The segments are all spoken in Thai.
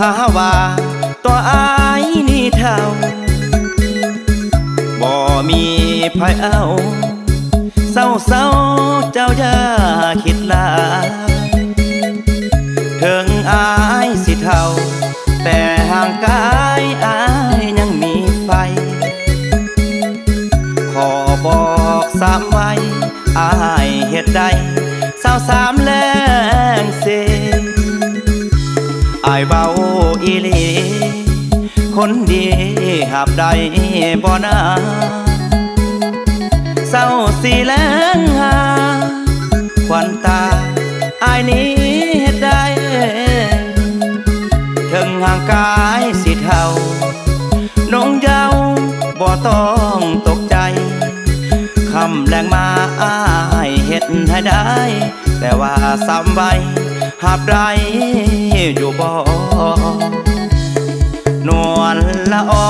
าว่าตัวอายนี่เท่าบ่มีไผเอาเศร้าเจ้าอย่าคิดลาถึงอายสิเท่าแต่ห่างกายอายยังมีไฟขอบอกสามไว้อายเฮ็ดได้23แรงเสอายเบาอีหลีคนดีหับได้บ่นาเศร้าสีแรงหาควันตาอายนี้เฮ็ดได้ถึงห่างกายสิเท่าน้องเยาบ่ต้องตกใจคำแรงมาอายเฮ็ดให้ได้แต่ว่าซ้ำไว้หับได้อยู่บ่นวลละออ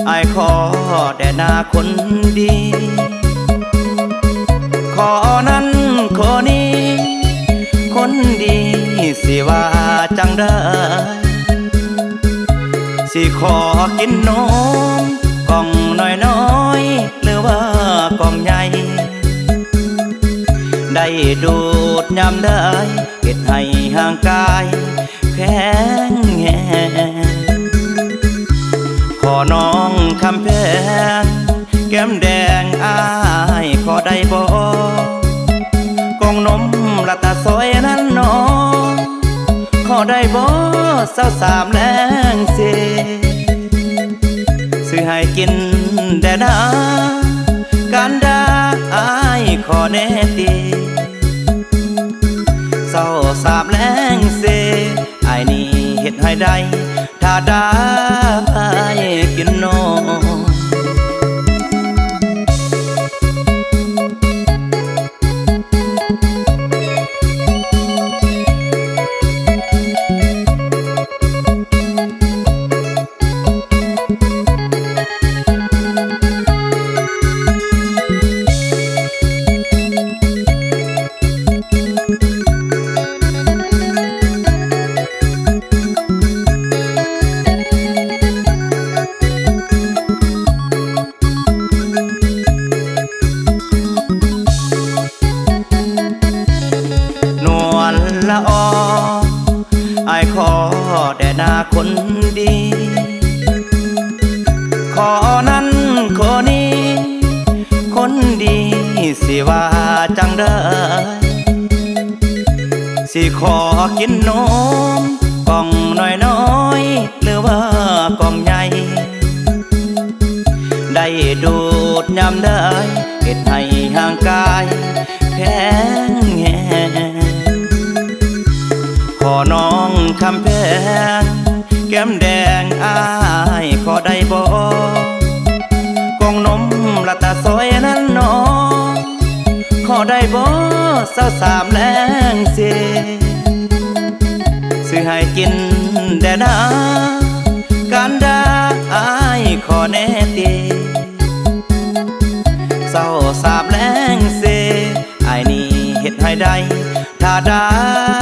อายขอแด่หน้าคนดีขอนั้นขอนี้คนดีสิว่าจังได้สิขอกินนมกล่องน้อยหรือว่ากล่องใหญ่ได้ดูดยามได้เฮ็ดให้ห่างกายแข็งแรงขอน้องคำแพงแก้มแดงอายขอได้บ่กล่องนมละตาซอยนั้นน้องขอได้บ่23แรงเสซื้อให้กินแด่นาการดาอายขอแน่ตี23แรงเสอายนี่เฮ็ดให้ได้ถ้าได้กินนมละอออายขอแด่หน้าคนดีขอนั้นขอนี้คนดีสิว่าจังได้สิขอกินนมกล่องน้อยหรือว่ากล่องใหญ่ได้ดูดยามได้เฮ็ดให้ห่างกายแข็งแรงขอน้องคำแพงแก้มแดงอายขอได้บ่กล่องนมละตาซอยนั้นน้องขอได้บ่23แรงเสซื้อให้กินแด่นาการดาอายขอแน่ตี23แรงเสอายนี่เฮ็ดให้ได้ถ้าได้